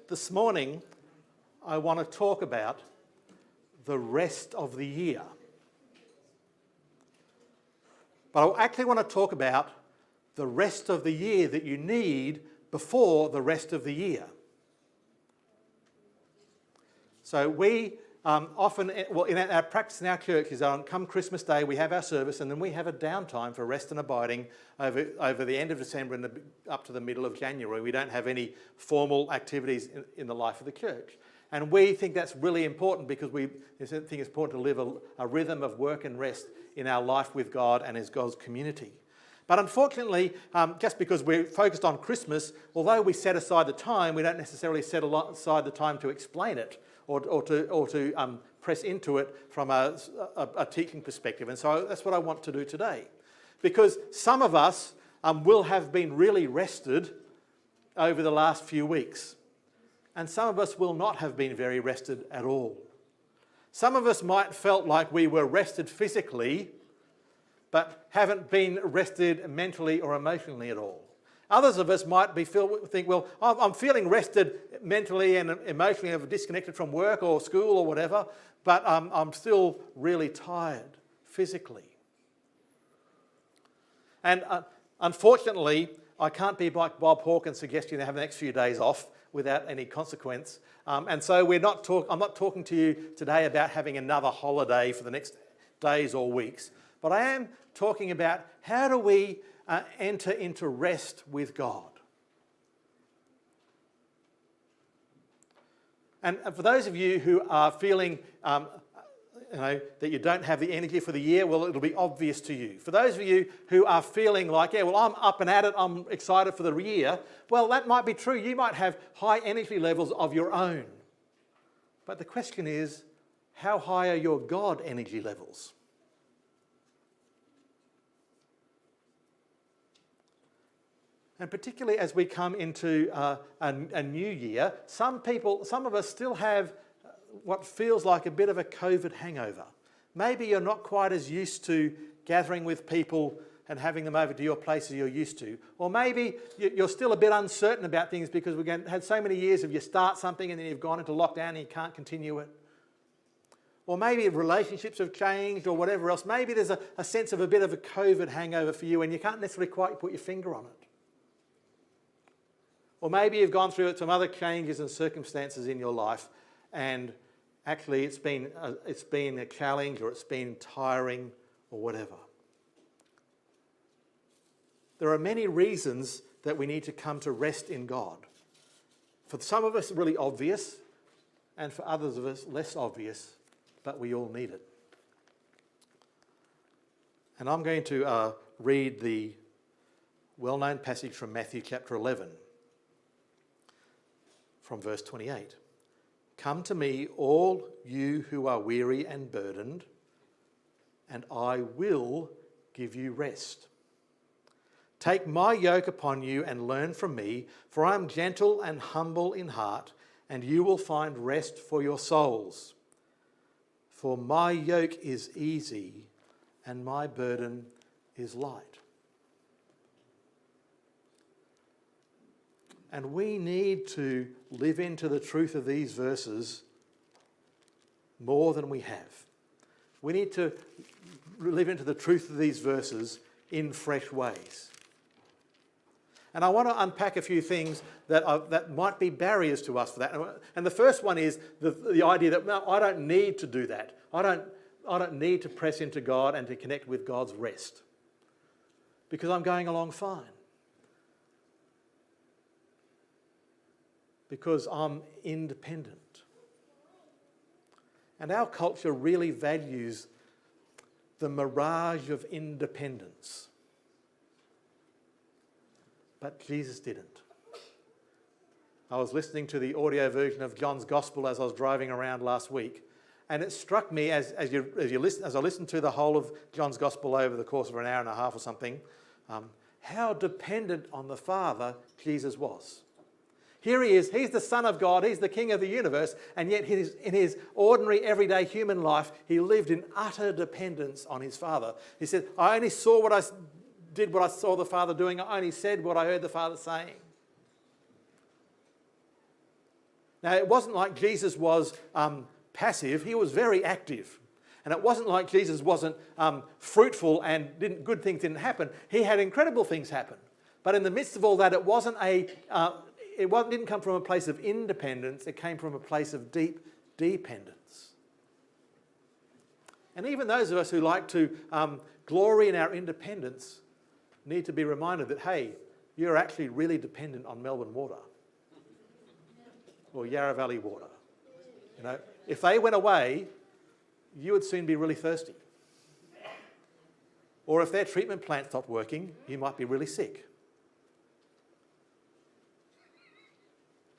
This morning, I want to talk about the rest of the year. But I actually want to talk about the rest of the year that you need before the rest of the year. So we often, in our practice in our church is on come Christmas Day, we have our service and then we have a downtime for rest and abiding over the end of December and up to the middle of January. We don't have any formal activities in the life of the church. And we think that's really important because we think it's important to live a rhythm of work and rest in our life with God and as God's community. But unfortunately, just because we're focused on Christmas, although we set aside the time, we don't necessarily set aside the time to explain it or to press into it from a teaching perspective. And so that's what I want to do today. Because some of us will have been really rested over the last few weeks. And some of us will not have been very rested at all. Some of us might felt like we were rested physically, but haven't been rested mentally or emotionally at all. Others of us might think, well, I'm feeling rested mentally and emotionally, I've disconnected from work or school or whatever, but I'm still really tired physically. And unfortunately, I can't be like Bob Hawke and suggest you have the next few days off without any consequence. And so I'm not talking to you today about having another holiday for the next days or weeks, but I am talking about how do we enter into rest with God. And for those of you who are feeling that you don't have the energy for the year, well, it'll be obvious to you. For those of you who are feeling like, yeah, well, I'm up and at it, I'm excited for the year, well, that might be true. You might have high energy levels of your own. But the question is, how high are your God energy levels? And particularly as we come into a new year, some of us still have what feels like a bit of a COVID hangover. Maybe you're not quite as used to gathering with people and having them over to your place as you're used to. Or maybe you're still a bit uncertain about things because we've had so many years of you start something and then you've gone into lockdown and you can't continue it. Or maybe relationships have changed or whatever else. Maybe there's a sense of a bit of a COVID hangover for you and you can't necessarily quite put your finger on it. Or maybe you've gone through some other changes and circumstances in your life and actually it's been a challenge or it's been tiring or whatever. There are many reasons that we need to come to rest in God. For some of us, really obvious, and for others of us, less obvious, but we all need it. And I'm going to read the well-known passage from Matthew chapter 11, from verse 28. Come to me, all you who are weary and burdened, and I will give you rest. Take my yoke upon you and learn from me, for I am gentle and humble in heart, and you will find rest for your souls. For my yoke is easy and my burden is light. And we need to live into the truth of these verses more than we have. We need to live into the truth of these verses in fresh ways. And I want to unpack a few things that might be barriers to us for that. And the first one is the idea that, no, I don't need to do that. I don't need to press into God and to connect with God's rest because I'm going along fine. Because I'm independent. And our culture really values the mirage of independence. But Jesus didn't. I was listening to the audio version of John's Gospel as I was driving around last week, and it struck me as I listened to the whole of John's Gospel over the course of an hour and a half or something, how dependent on the Father Jesus was. Here he is, he's the Son of God, he's the King of the universe, and yet in his ordinary, everyday human life, he lived in utter dependence on his Father. He said, I only did what I saw the Father doing, I only said what I heard the Father saying. Now, it wasn't like Jesus was passive. He was very active. And it wasn't like Jesus wasn't fruitful and good things didn't happen. He had incredible things happen. But in the midst of all that, it didn't come from a place of independence. It came from a place of deep dependence. And even those of us who like to glory in our independence need to be reminded that, hey, you're actually really dependent on Melbourne water or Yarra Valley water. You know, if they went away, you would soon be really thirsty. Or if their treatment plant stopped working, you might be really sick.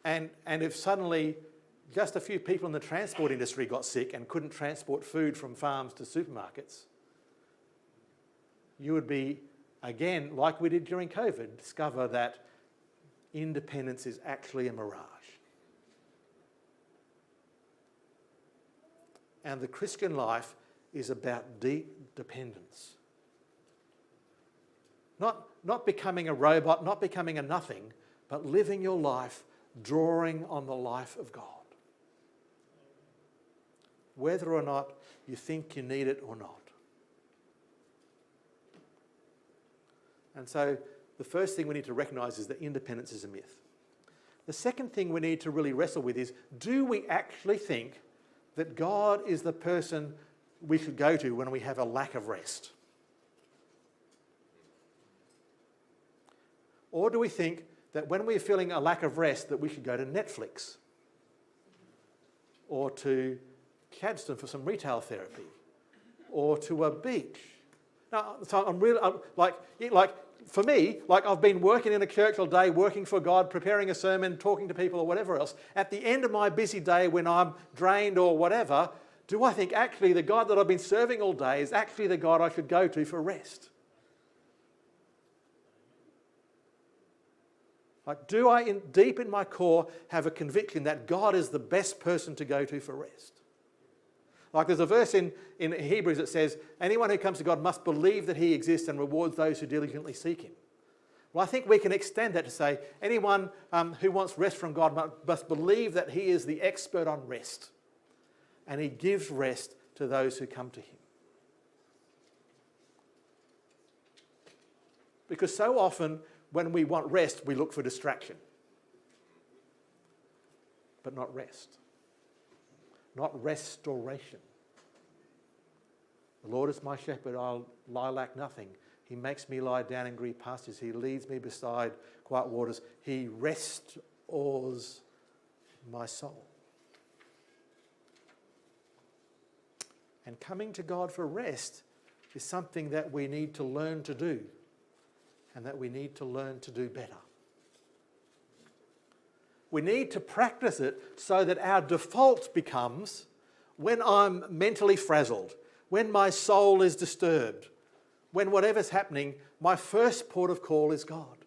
And if suddenly just a few people in the transport industry got sick and couldn't transport food from farms to supermarkets, you would be, again, like we did during COVID, discover that independence is actually a mirage. And the Christian life is about deep dependence. Not becoming a robot, not becoming a nothing, but living your life drawing on the life of God. Whether or not you think you need it or not. And so the first thing we need to recognise is that independence is a myth. The second thing we need to really wrestle with is, do we actually think that God is the person we should go to when we have a lack of rest? Or do we think that when we're feeling a lack of rest that we should go to Netflix or to Cadston for some retail therapy or to a beach? Now, so I'm really, for me, I've been working in a church all day, working for God, preparing a sermon, talking to people or whatever else. At the end of my busy day when I'm drained or whatever, do I think actually the God that I've been serving all day is actually the God I should go to for rest? Do I, deep in my core, have a conviction that God is the best person to go to for rest? There's a verse in Hebrews that says, anyone who comes to God must believe that he exists and rewards those who diligently seek him. Well, I think we can extend that to say anyone who wants rest from God must believe that he is the expert on rest. And he gives rest to those who come to him. Because so often, when we want rest, we look for distraction. But not rest. Not restoration. The Lord is my shepherd, I lack nothing. He makes me lie down in green pastures. He leads me beside quiet waters. He restores my soul. And coming to God for rest is something that we need to learn to do, and that we need to learn to do better. We need to practice it so that our default becomes, when I'm mentally frazzled, when my soul is disturbed, when whatever's happening, my first port of call is God.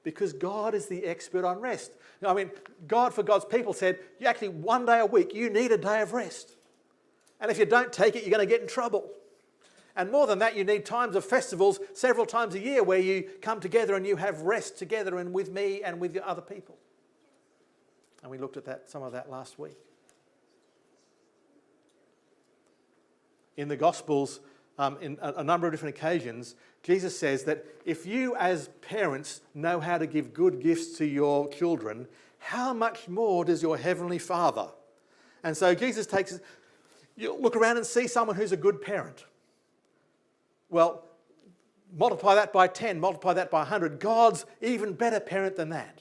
Because God is the expert on rest. I mean, God for God's people said, you actually, one day a week, you need a day of rest. And if you don't take it, you're going to get in trouble. And more than that, you need times of festivals several times a year where you come together and you have rest together and with me and with your other people. And we looked at some of that last week. In the Gospels, in a number of different occasions, Jesus says that if you as parents know how to give good gifts to your children, how much more does your Heavenly Father? And so Jesus takes us, you look around and see someone who's a good parent. Well, multiply that by 10, multiply that by 100. God's even better parent than that.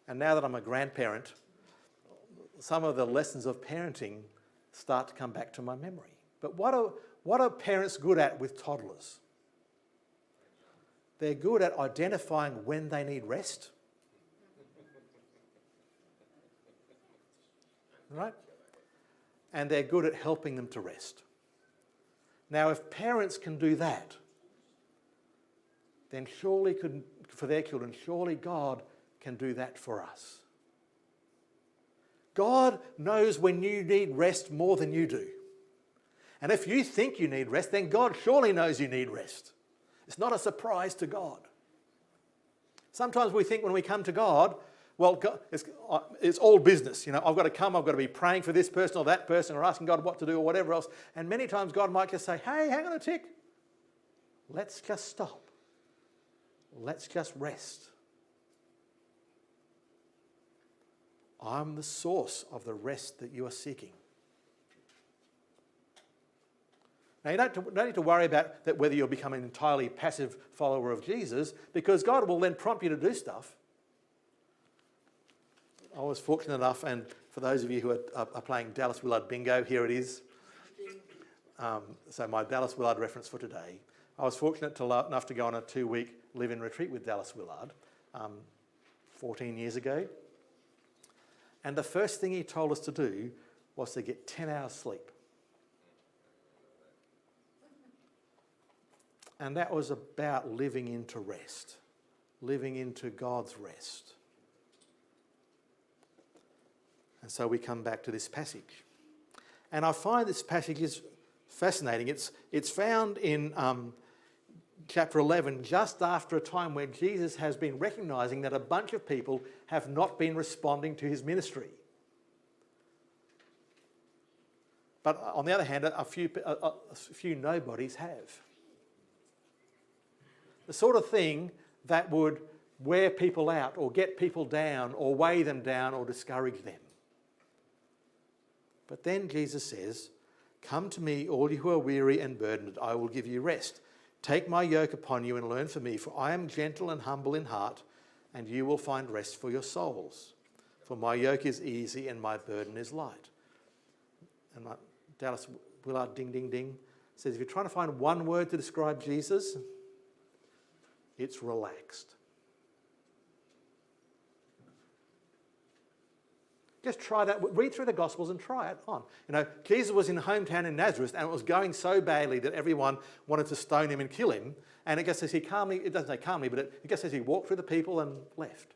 And now that I'm a grandparent, some of the lessons of parenting start to come back to my memory. But what are parents good at with toddlers? They're good at identifying when they need rest. Right? And they're good at helping them to rest. Now, if parents can do that, then surely for their children, surely God can do that for us. God knows when you need rest more than you do. And if you think you need rest, then God surely knows you need rest. It's not a surprise to God. Sometimes we think when we come to God, well, God, it's all business. I've got to come, I've got to be praying for this person or that person or asking God what to do or whatever else. And many times God might just say, hey, hang on a tick. Let's just stop. Let's just rest. I'm the source of the rest that you are seeking. Now, you don't need to worry about that whether you'll become an entirely passive follower of Jesus, because God will then prompt you to do stuff. I was fortunate enough, and for those of you who are playing Dallas Willard Bingo, here it is. So my Dallas Willard reference for today. I was fortunate enough to go on a 2-week live-in retreat with Dallas Willard 14 years ago. And the first thing he told us to do was to get 10 hours sleep. And that was about living into rest, living into God's rest. And so we come back to this passage. And I find this passage is fascinating. It's found in chapter 11, just after a time where Jesus has been recognising that a bunch of people have not been responding to his ministry. But on the other hand, a few nobodies have. The sort of thing that would wear people out or get people down or weigh them down or discourage them. But then Jesus says, "Come to me, all you who are weary and burdened, I will give you rest. Take my yoke upon you and learn from me, for I am gentle and humble in heart, and you will find rest for your souls. For my yoke is easy and my burden is light." And like Dallas Willard, ding, ding, ding, says if you're trying to find one word to describe Jesus, it's relaxed. Just try that. Read through the Gospels and try it on. Jesus was in the hometown in Nazareth, and it was going so badly that everyone wanted to stone him and kill him. And it just says he calmly, it doesn't say calmly, but it just says he walked through the people and left.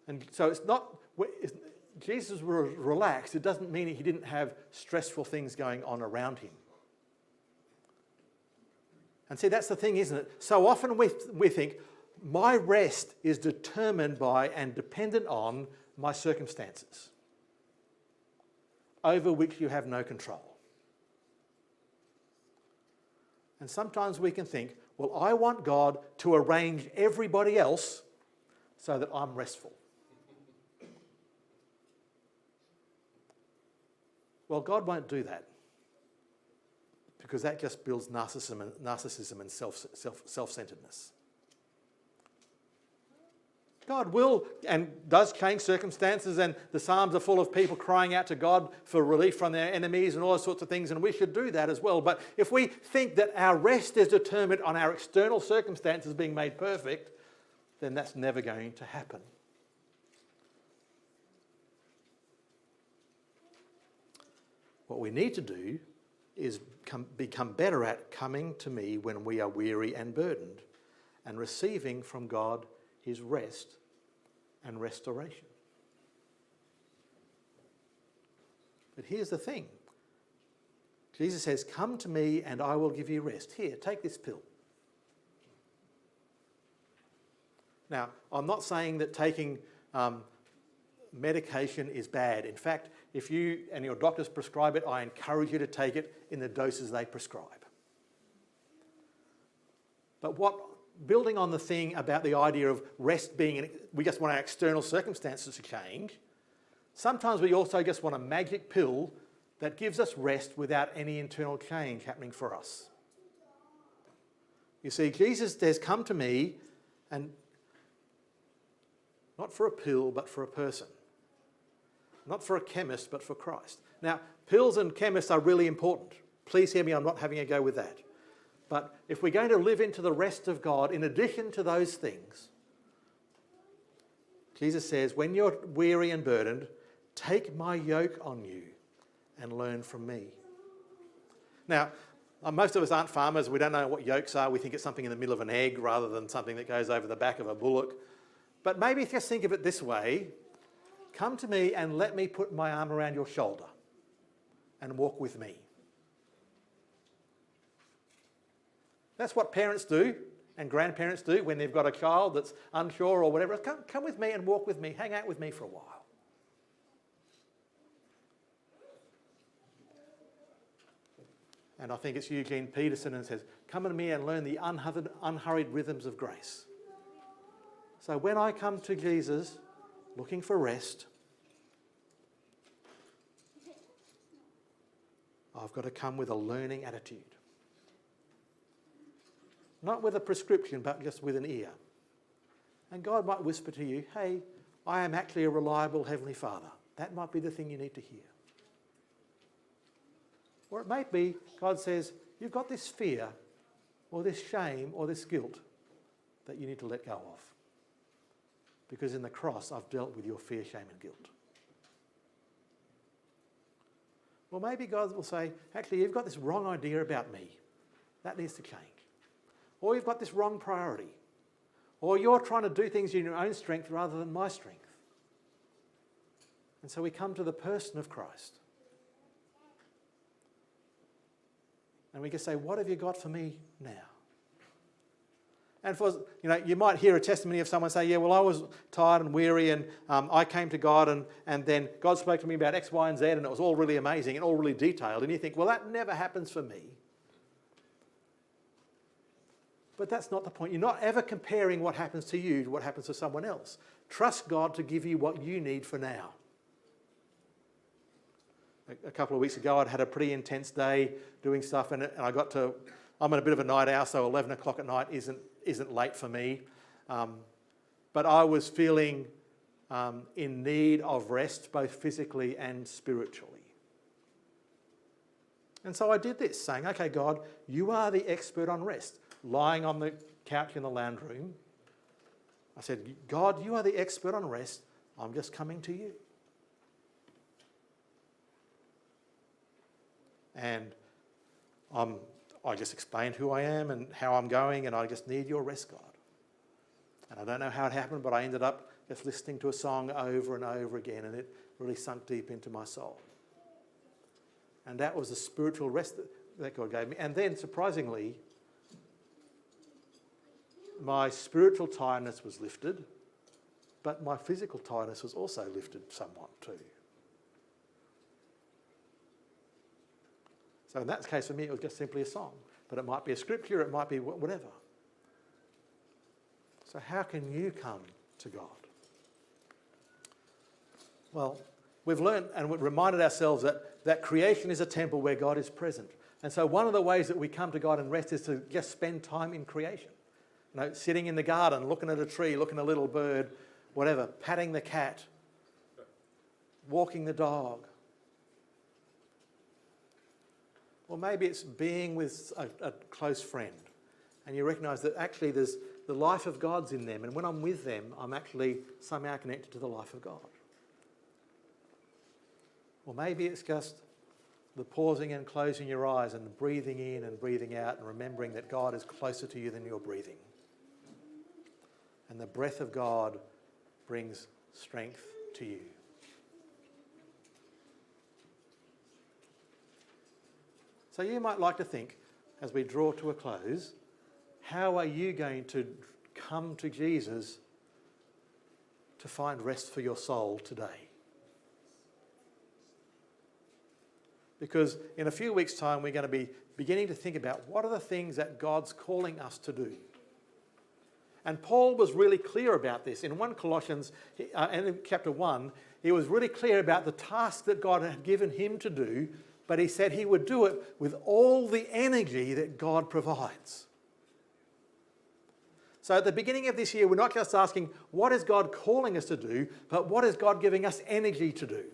And so it's not, Jesus was relaxed. It doesn't mean he didn't have stressful things going on around him. And see, that's the thing, isn't it? So often we think, my rest is determined by and dependent on my circumstances, over which you have no control. And sometimes we can think, well, I want God to arrange everybody else so that I'm restful. Well, God won't do that, because that just builds narcissism and self-centeredness. God will and does change circumstances, and the Psalms are full of people crying out to God for relief from their enemies and all those sorts of things, and we should do that as well. But if we think that our rest is determined on our external circumstances being made perfect, then that's never going to happen. What we need to do is become better at coming to me when we are weary and burdened, and receiving from God his rest and restoration. But here's the thing. Jesus says, "Come to me and I will give you rest. Here, take this pill." Now, I'm not saying that taking medication is bad. In fact, if you and your doctors prescribe it, I encourage you to take it in the doses they prescribe. But building on the thing about the idea of rest being, we just want our external circumstances to change, sometimes we also just want a magic pill that gives us rest without any internal change happening for us. You see, Jesus says, "Come to me," and not for a pill, but for a person. Not for a chemist, but for Christ. Now, pills and chemists are really important. Please hear me, I'm not having a go with that. But if we're going to live into the rest of God, in addition to those things, Jesus says, when you're weary and burdened, take my yoke on you and learn from me. Now, most of us aren't farmers. We don't know what yokes are. We think it's something in the middle of an egg rather than something that goes over the back of a bullock. But maybe just think of it this way. Come to me and let me put my arm around your shoulder and walk with me. That's what parents do and grandparents do when they've got a child that's unsure or whatever. Come with me and walk with me, hang out with me for a while. And I think it's Eugene Peterson and says, come to me and learn the unhurried rhythms of grace. So when I come to Jesus looking for rest, I've got to come with a learning attitude. Not with a prescription, but just with an ear. And God might whisper to you, hey, I am actually a reliable Heavenly Father. That might be the thing you need to hear. Or it may be God says, you've got this fear or this shame or this guilt that you need to let go of. Because in the cross, I've dealt with your fear, shame and guilt. Well, maybe God will say, actually, you've got this wrong idea about me. That needs to change. Or you've got this wrong priority. Or you're trying to do things in your own strength rather than my strength. And so we come to the person of Christ. And we can say, what have you got for me now? And for, you might hear a testimony of someone say, yeah, well, I was tired and weary and I came to God and then God spoke to me about X, Y, and Z and it was all really amazing and all really detailed. And you think, well, that never happens for me. But that's not the point. You're not ever comparing what happens to you to what happens to someone else. Trust God to give you what you need for now. A couple of weeks ago, I'd had a pretty intense day doing stuff and I'm a bit of a night owl, so 11 o'clock at night isn't late for me. But I was feeling in need of rest, both physically and spiritually. And so I did this, saying, okay, God, you are the expert on rest. Lying on the couch in the lounge room, I said, God, you are the expert on rest. I'm just coming to you. And I just explained who I am and how I'm going, and I just need your rest, God. And I don't know how it happened, but I ended up just listening to a song over and over again, and it really sunk deep into my soul. And that was the spiritual rest that God gave me. And then, surprisingly, my spiritual tiredness was lifted, but my physical tiredness was also lifted somewhat too. So in that case for me it was just simply a song, but it might be a scripture, it might be whatever. So how can you come to God? Well, we've learned and we've reminded ourselves that creation is a temple where God is present. And so one of the ways that we come to God and rest is to just spend time in creation. Sitting in the garden, looking at a tree, looking at a little bird, whatever, patting the cat, walking the dog. Or maybe it's being with a close friend and you recognise that actually there's the life of God's in them, and when I'm with them, I'm actually somehow connected to the life of God. Or maybe it's just the pausing and closing your eyes and breathing in and breathing out and remembering that God is closer to you than you're breathing. And the breath of God brings strength to you. So you might like to think, as we draw to a close, how are you going to come to Jesus to find rest for your soul today? Because in a few weeks' time, we're going to be beginning to think about what are the things that God's calling us to do. And Paul was really clear about this. In 1 Colossians, and in chapter 1, he was really clear about the task that God had given him to do, but he said he would do it with all the energy that God provides. So at the beginning of this year, we're not just asking, what is God calling us to do, but what is God giving us energy to do?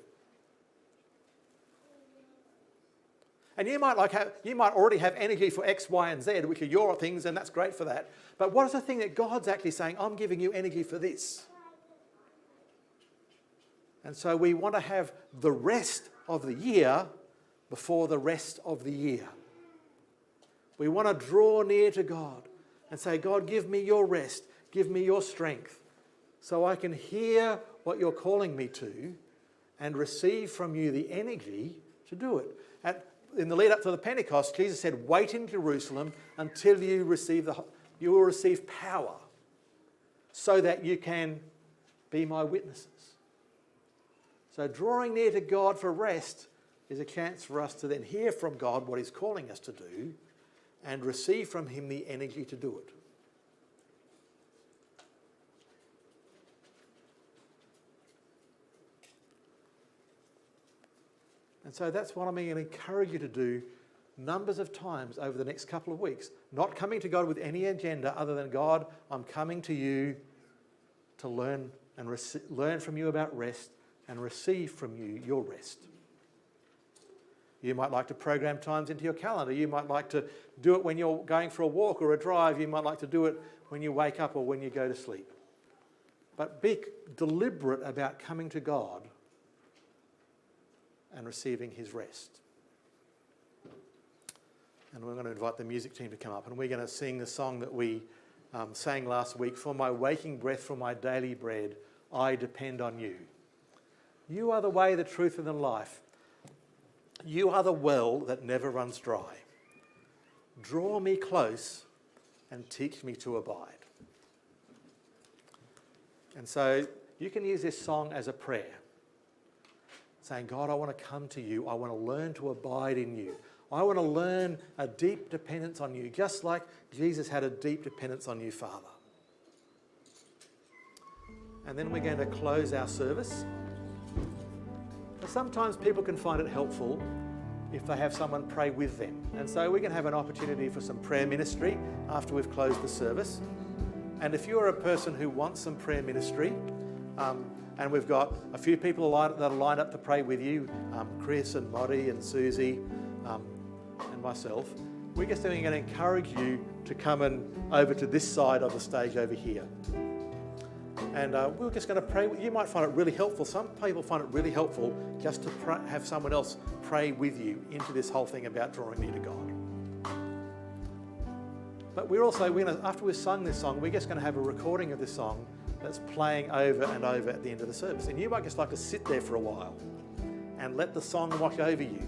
And you might already have energy for X, Y, and Z, which are your things, and that's great for that. But what is the thing that God's actually saying, I'm giving you energy for this? And so we want to have the rest of the year before the rest of the year. We want to draw near to God and say, God, give me your rest, give me your strength, so I can hear what you're calling me to and receive from you the energy to do it. And in the lead up to the Pentecost, Jesus said, wait in Jerusalem until you will receive power so that you can be my witnesses. So drawing near to God for rest is a chance for us to then hear from God what he's calling us to do and receive from him the energy to do it. And so that's what I'm going to encourage you to do numbers of times over the next couple of weeks. Not coming to God with any agenda other than, God, I'm coming to you to learn and learn from you about rest and receive from you your rest. You might like to program times into your calendar. You might like to do it when you're going for a walk or a drive. You might like to do it when you wake up or when you go to sleep. But be deliberate about coming to God and receiving his rest. And we're going to invite the music team to come up, and we're going to sing the song that we sang last week, For my waking breath, for my daily bread, I depend on you. You are the way, the truth, and the life. You are the well that never runs dry. Draw me close and teach me to abide. And so you can use this song as a prayer, saying, God, I want to come to you. I want to learn to abide in you. I want to learn a deep dependence on you, just like Jesus had a deep dependence on you, Father. And then we're going to close our service. But sometimes people can find it helpful if they have someone pray with them. And so we can have an opportunity for some prayer ministry after we've closed the service. And if you're a person who wants some prayer ministry, and we've got a few people that are lined up to pray with you, Chris and Moddy and Susie and myself, we're just going to encourage you to come over to this side of the stage over here. And we're just going to pray. You might find it really helpful. Some people find it really helpful just to have someone else pray with you into this whole thing about drawing near to God. But we're going to, after we've sung this song, we're just going to have a recording of this song that's playing over and over at the end of the service. And you might just like to sit there for a while and let the song wash over you.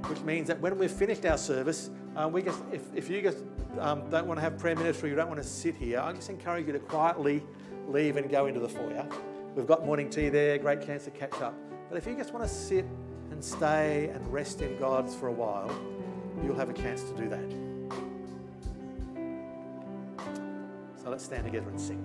Which means that when we've finished our service, if you just don't want to have prayer ministry, you don't want to sit here, I just encourage you to quietly leave and go into the foyer. We've got morning tea there, great chance to catch up. But if you just want to sit and stay and rest in God for a while, you'll have a chance to do that. So let's stand together and sing.